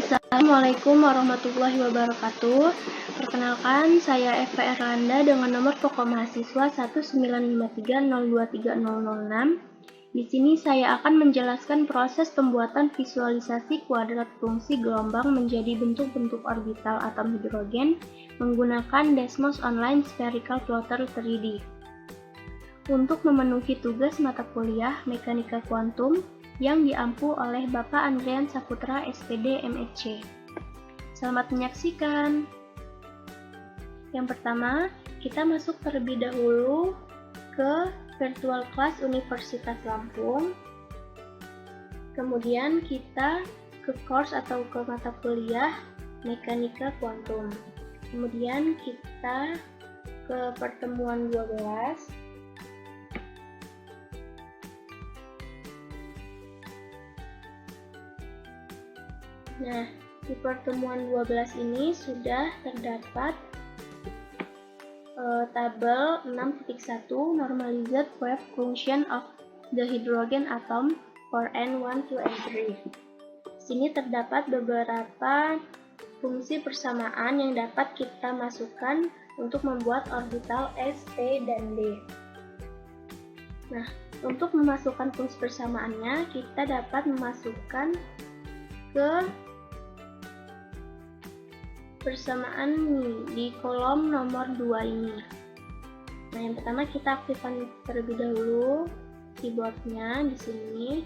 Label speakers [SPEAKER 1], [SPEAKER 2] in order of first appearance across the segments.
[SPEAKER 1] Assalamualaikum warahmatullahi wabarakatuh. Perkenalkan, saya Eva Erlanda dengan nomor pokok mahasiswa 19530230006. Di sini saya akan menjelaskan proses pembuatan visualisasi kuadrat fungsi gelombang menjadi bentuk-bentuk orbital atom hidrogen menggunakan Desmos Online Spherical Plotter 3D. Untuk memenuhi tugas mata kuliah Mekanika Kuantum yang diampu oleh Bapak Andrian Saputra, SPD, MSc. Selamat menyaksikan. Yang pertama, kita masuk terlebih dahulu ke virtual class Universitas Lampung. Kemudian kita ke course atau ke mata kuliah Mekanika Kuantum. Kemudian kita ke pertemuan 12. Nah, di pertemuan 12 ini sudah terdapat tabel 6.1 Normalized Wave Function of the Hydrogen Atom for N1, 2, and 3. Di sini terdapat beberapa fungsi persamaan yang dapat kita masukkan untuk membuat orbital S, T, dan D. Nah, untuk memasukkan fungsi persamaannya, kita dapat memasukkan ke persamaan di kolom nomor 2 ini. Nah, yang pertama kita aktifkan terlebih dahulu keyboardnya di sini.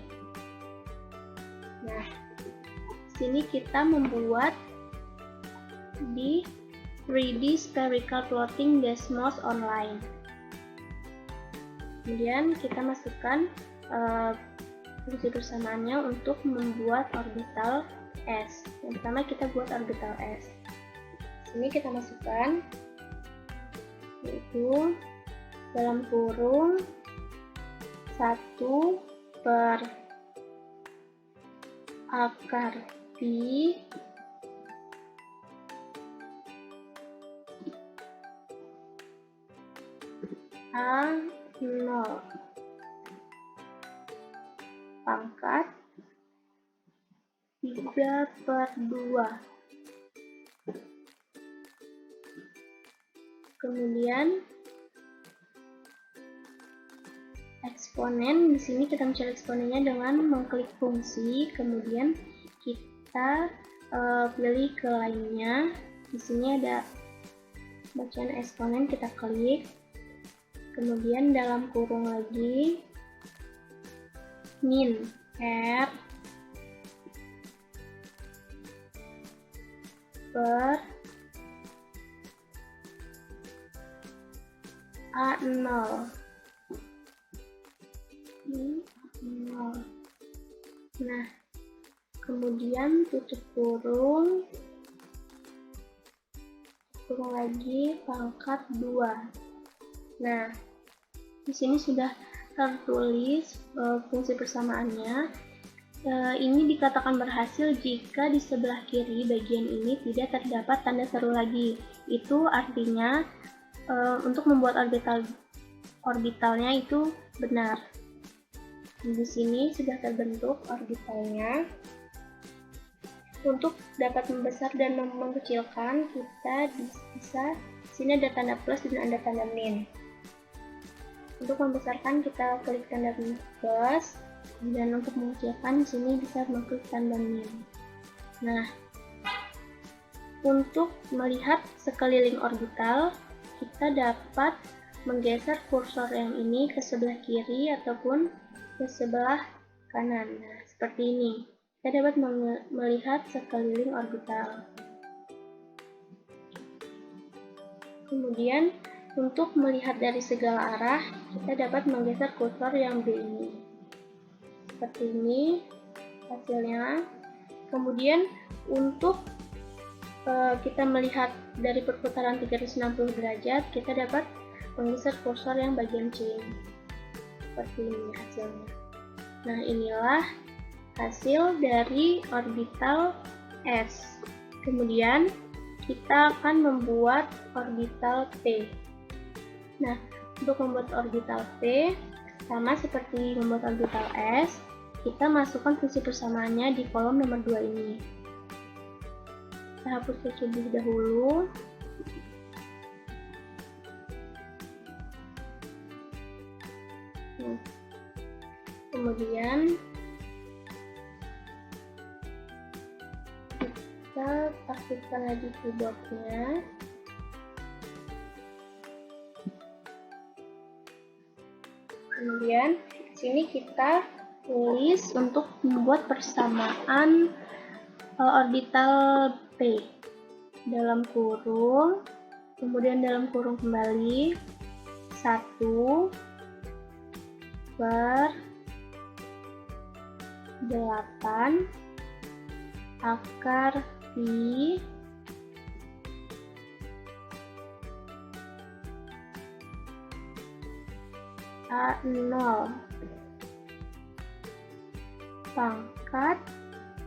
[SPEAKER 1] Nah, di sini kita membuat di 3D Spherical Plotting Desmos Online. Kemudian kita masukkan fungsi persamaannya untuk membuat orbital S. Yang pertama kita buat orbital S. Ini kita masukkan, yaitu dalam kurung 1 per akar pi A0 pangkat 3/2. Kemudian eksponen, di sini kita mencari eksponennya dengan mengklik fungsi, kemudian kita pilih ke lainnya. Di sini ada bacaan eksponen, kita klik. Kemudian dalam kurung lagi min R per A0. Nah, kemudian tutup kurung lagi pangkat 2. Nah, di sini sudah tertulis fungsi persamaannya. Ini dikatakan berhasil jika di sebelah kiri bagian ini tidak terdapat tanda seru lagi. Itu artinya untuk membuat orbitalnya itu benar. Di sini sudah terbentuk orbitalnya. Untuk dapat membesar dan mengecilkan, kita bisa sini ada tanda plus dan ada tanda min. Untuk membesarkan kita klik tanda plus, dan untuk mengecilkan di sini bisa mengklik tanda min. Nah, untuk melihat sekeliling orbital, kita dapat menggeser kursor yang ini ke sebelah kiri ataupun ke sebelah kanan. Nah, seperti ini. Kita dapat melihat sekeliling orbital. Kemudian, untuk melihat dari segala arah, kita dapat menggeser kursor yang B ini. Seperti ini hasilnya. Kemudian, untuk kita melihat dari perputaran 360 derajat, kita dapat menggeser kursor yang bagian C ini. Seperti ini hasilnya. Nah, inilah hasil dari orbital S. Kemudian kita akan membuat orbital P. Nah, untuk membuat orbital P, sama seperti membuat orbital S, kita masukkan fungsi persamaannya di kolom nomor 2 ini. kita hapus terlebih dahulu. Kemudian kita aktifkan lagi keyboardnya. Kemudian di sini kita tulis untuk membuat persamaan orbital P dalam kurung, kemudian dalam kurung kembali 1/8 akar pi A0 pangkat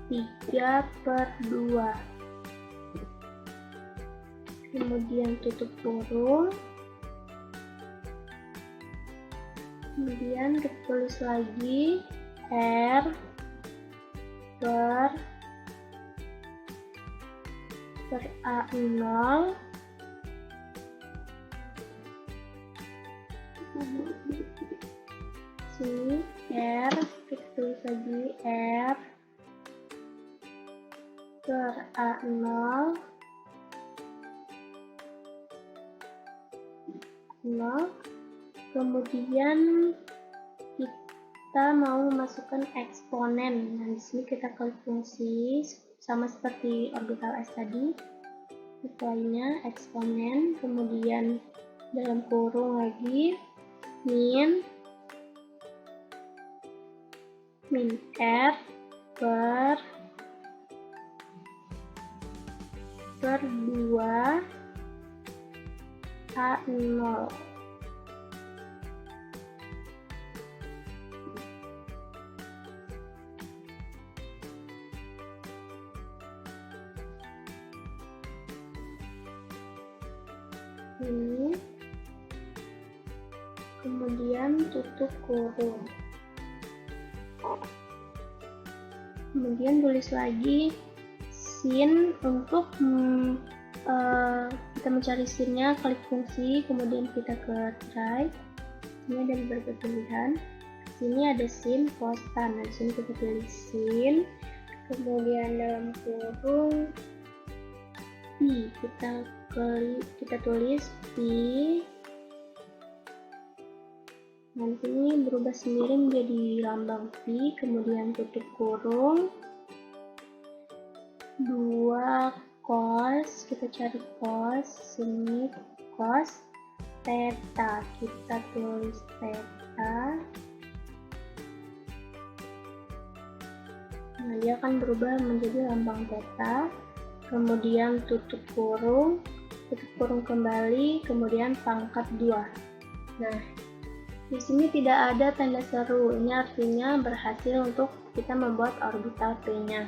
[SPEAKER 1] 3/2. Kemudian tutup kurung. Kemudian kita tulis lagi R per A0 sini R, kita tulis lagi R per A0 0. Kemudian kita mau memasukkan eksponen. Nah, di sini kita klik fungsi sama seperti orbital S tadi. Lainnya eksponen, kemudian dalam kurung lagi min R per 2 A0. Ini kemudian tutup kurung, kemudian tulis lagi sin. Untuk kita mencari sinnya, klik fungsi kemudian kita ke drive. Ini ada beberapa pilihan. Sini ada sin konstan. Nah, sini kita pilih sin, kemudian dalam kurung pi, kita tulis pi. Nanti ini berubah sendiri menjadi lambang pi, kemudian tutup kurung 2 cos, kita cari cos, sini cos theta, kita tulis theta. Nah, dia akan berubah menjadi lambang theta. Kemudian tutup kurung kembali, kemudian pangkat 2. Nah, di sini tidak ada tanda seru, ini artinya berhasil untuk kita membuat orbital P-nya.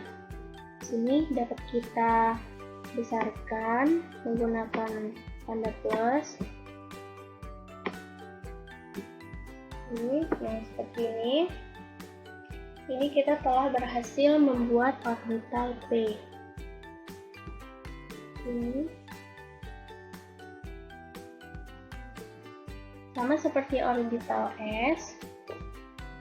[SPEAKER 1] Di sini dapat kita besarkan menggunakan tanda plus. Ini yang seperti ini. Ini kita telah berhasil membuat orbital P. Ini sama seperti orbital S.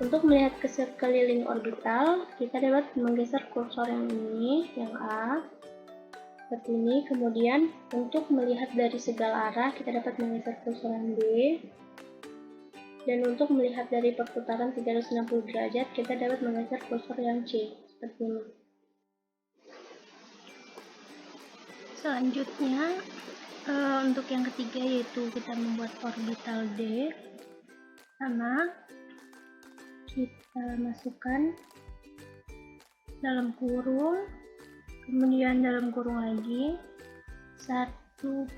[SPEAKER 1] Untuk melihat ke sekeliling orbital, kita dapat menggeser kursor yang ini, yang A, seperti ini. Kemudian untuk melihat dari segala arah, kita dapat menggeser kursor yang B. Dan untuk melihat dari perputaran 360 derajat, kita dapat menggeser kursor yang C, seperti ini. Selanjutnya, untuk yang ketiga yaitu kita membuat orbital D. Sama, kita masukkan dalam kurung, kemudian dalam kurung lagi 1/162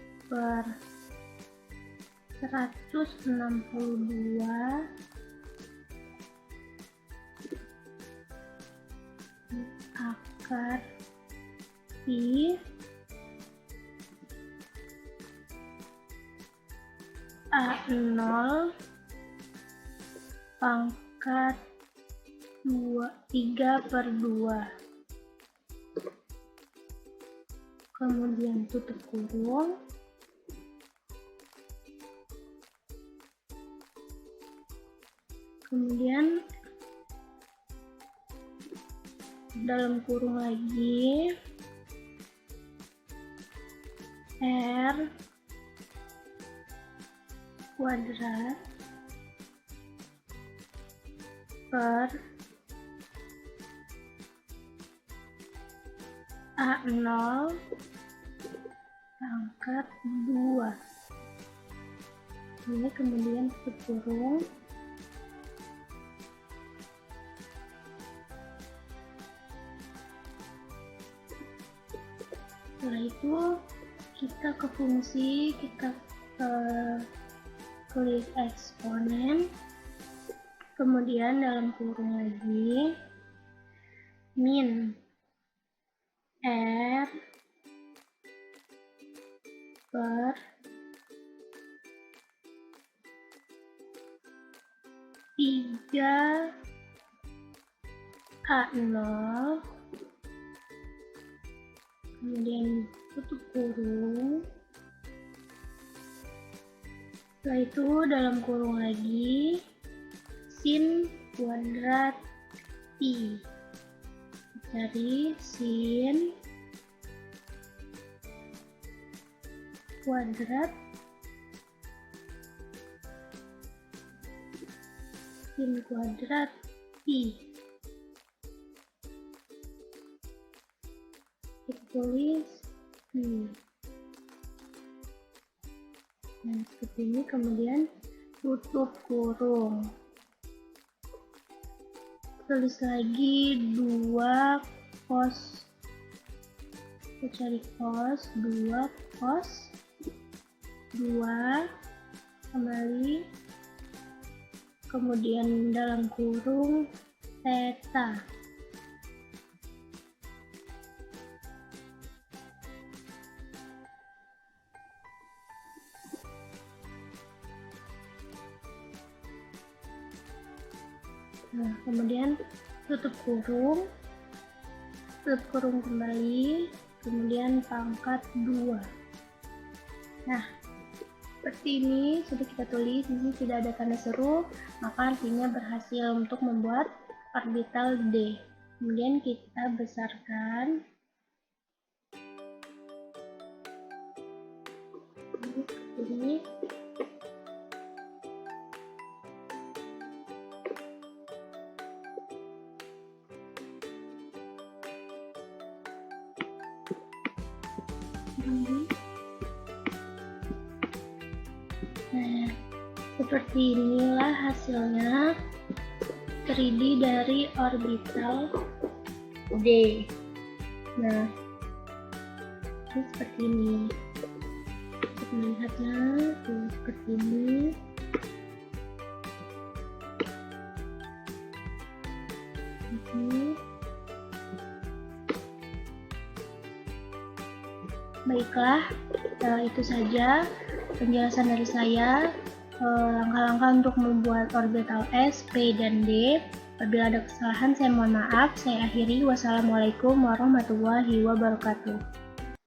[SPEAKER 1] akar pi A0 pangkat 3/2. kemudian tutup kurung, kemudian dalam kurung lagi R kuadrat per A0 pangkat 2. Ini kemudian tutup kurung, setelah itu kita ke fungsi, kita klik eksponen, kemudian dalam kurung lagi min R per tiga A0, kemudian tutup kurung, setelah itu dalam kurung lagi sin kuadrat pi, cari sin kuadrat pi, kita tulis pi. Nah, seperti ini, kemudian tutup kurung, tulis lagi 2 cos, kita cari cos 2 cos 2 kembali, kemudian dalam kurung theta. Nah, kemudian tutup kurung kembali, kemudian pangkat 2. Nah, seperti ini sudah kita tulis. Di sini tidak ada tanda seru, maka artinya berhasil untuk membuat orbital D. Kemudian kita besarkan. Ini nah, seperti inilah hasilnya 3D dari orbital D. Nah, ini seperti ini. Untuk melihatnya seperti ini. Baiklah, itu saja penjelasan dari saya, langkah-langkah untuk membuat orbital S, P, dan D. Apabila ada kesalahan, saya mohon maaf. Saya akhiri. Wassalamualaikum warahmatullahi wabarakatuh.